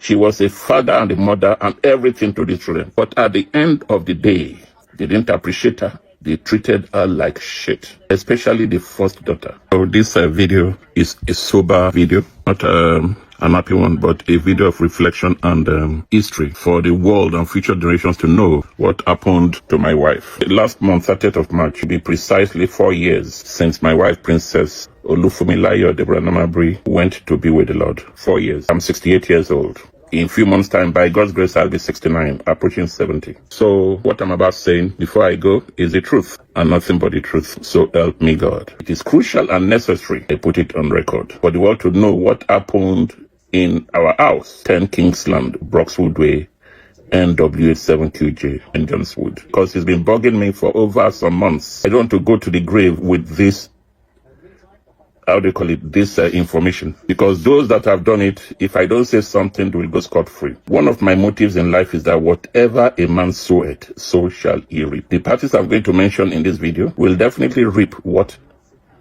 She was a father and a mother and everything to the children. But at the end of the day, they didn't appreciate her. They treated her like shit, especially the first daughter. So this video is a sober video, not an happy one, but a video of reflection and history for the world and future generations to know what happened to my wife. Last month, 30th of March, will be precisely 4 years since my wife, Princess Olufumilayo Deborah Namabri, went to be with the Lord. 4 years. I'm 68 years old. In a few months' time, by God's grace, I'll be 69, approaching 70. So what I'm about saying before I go is the truth and nothing but the truth. So help me God. It is crucial and necessary I put it on record for the world to know what happened in our house, 10 Kingsland, Broxwood Way, NW87QJ, and Johnswood. Because he's been bugging me for over some months. I don't want to go to the grave with this this information, because those that have done it, if I don't say something, they will go scot-free. One of my motives in life is that whatever a man soweth, so shall he reap. The parties I'm going to mention in this video will definitely reap what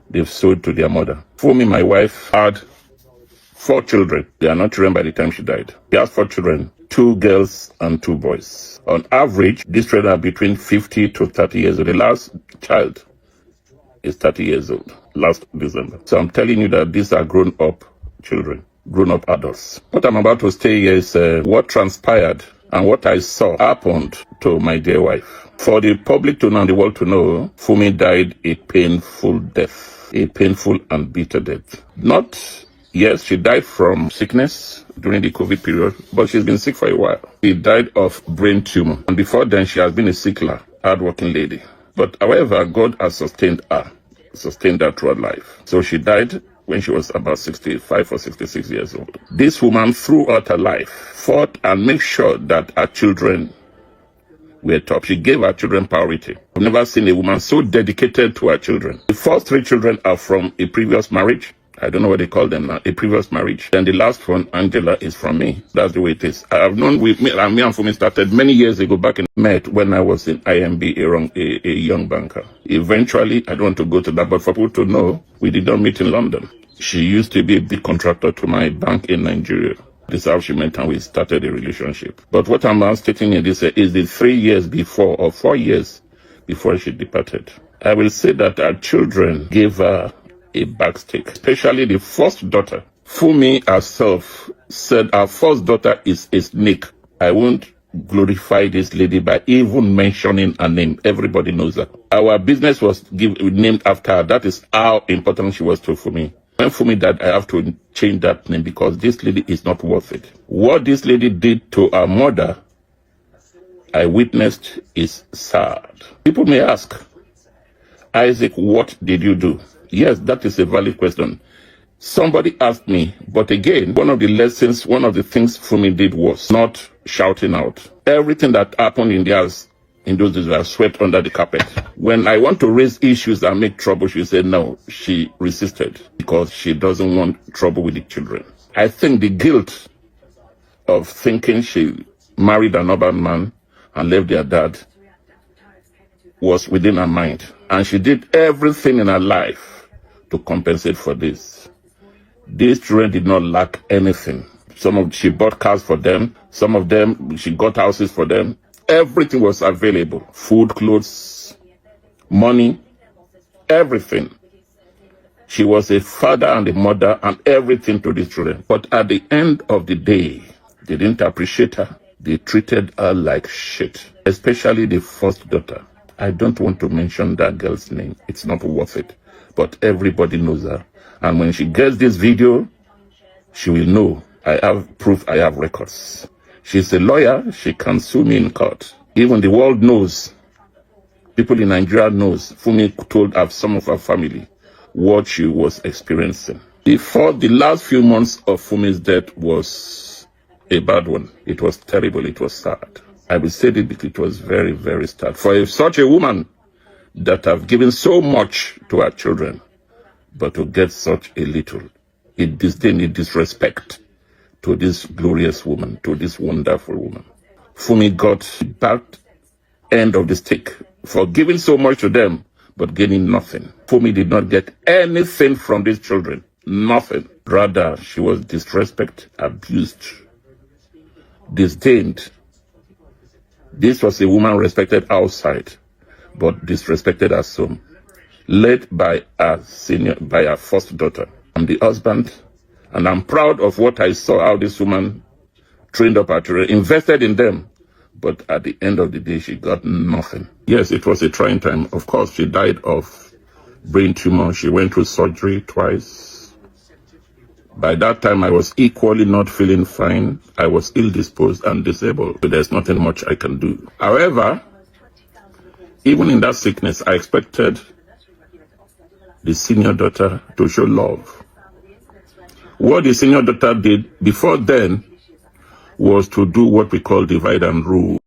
they've sowed to their mother. Fumi, my wife, had 4 children. They are not children by the time she died. She has 4 children, 2 girls and 2 boys. On average, these children are between 50 to 30 years old. The last child is 30 years old, last December. So I'm telling you that these are grown-up children, grown-up adults. What I'm about to say here is what transpired and what I saw happened to my dear wife. For the public to know and the world to know, Fumi died a painful death, a painful and bitter death. Yes, she died from sickness during the COVID period, but she's been sick for a while. She died of brain tumor. And before then, she has been a sickler, hard-working lady. But however, God has sustained her throughout life. So she died when she was about 65 or 66 years old. This woman, throughout her life, fought and made sure that her children were top. She gave her children priority. I've never seen a woman so dedicated to her children. The first 3 children are from a previous marriage. I don't know what they call them now, a previous marriage. Then the last one, Angela, is from me. That's the way it is. I have known me and Fumi started many years ago, back in met when I was in IMB, a young banker. Eventually, I don't want to go to that, but for people to know, we did not meet in London. She used to be a big contractor to my bank in Nigeria. This is how she met and we started a relationship. But what I'm now stating in this is the 3 years before or 4 years before she departed. I will say that our children gave her a backstake, especially the first daughter. Fumi herself said our first daughter is a snake. I won't glorify this lady by even mentioning her name. Everybody knows that. Our business was named after her. That is how important she was to Fumi. When Fumi died, I have to change that name because this lady is not worth it. What this lady did to our mother, I witnessed, is sad. People may ask, Isaac, what did you do? Yes, that is a valid question. Somebody asked me, but again, one of the things Fumi did was not shouting out. Everything that happened in the house in those days were swept under the carpet. When I want to raise issues and make trouble, she said no. She resisted because she doesn't want trouble with the children. I think the guilt of thinking she married another man and left their dad was within her mind. And she did everything in her life to compensate for this. These children did not lack anything. She bought cars for them. Some of them, she got houses for them. Everything was available. Food, clothes, money, everything. She was a father and a mother and everything to these children. But at the end of the day, they didn't appreciate her. They treated her like shit, especially the first daughter. I don't want to mention that girl's name. It's not worth it. But everybody knows her. And when she gets this video, she will know. I have proof, I have records. She's a lawyer. She can sue me in court. Even the world knows. People in Nigeria knows. Fumi told some of her family what she was experiencing. The last few months of Fumi's death was a bad one. It was terrible. It was sad. I will say it because it was very, very sad. For such a woman that have given so much to her children, but to get such a little, it disdain, it disrespect to this glorious woman, to this wonderful woman. Fumi got the back end of the stick for giving so much to them, but gaining nothing. Fumi did not get anything from these children. Nothing. Rather, she was disrespected, abused, disdained. This was a woman respected outside, but disrespected at home, led by her first daughter. I'm the husband, and I'm proud of what I saw, how this woman trained up her children, invested in them. But at the end of the day, she got nothing. Yes, it was a trying time. Of course, she died of brain tumor. She went through surgery twice. By that time, I was equally not feeling fine. I was ill-disposed and disabled. But there's nothing much I can do. However, even in that sickness, I expected the senior daughter to show love. What the senior daughter did before then was to do what we call divide and rule.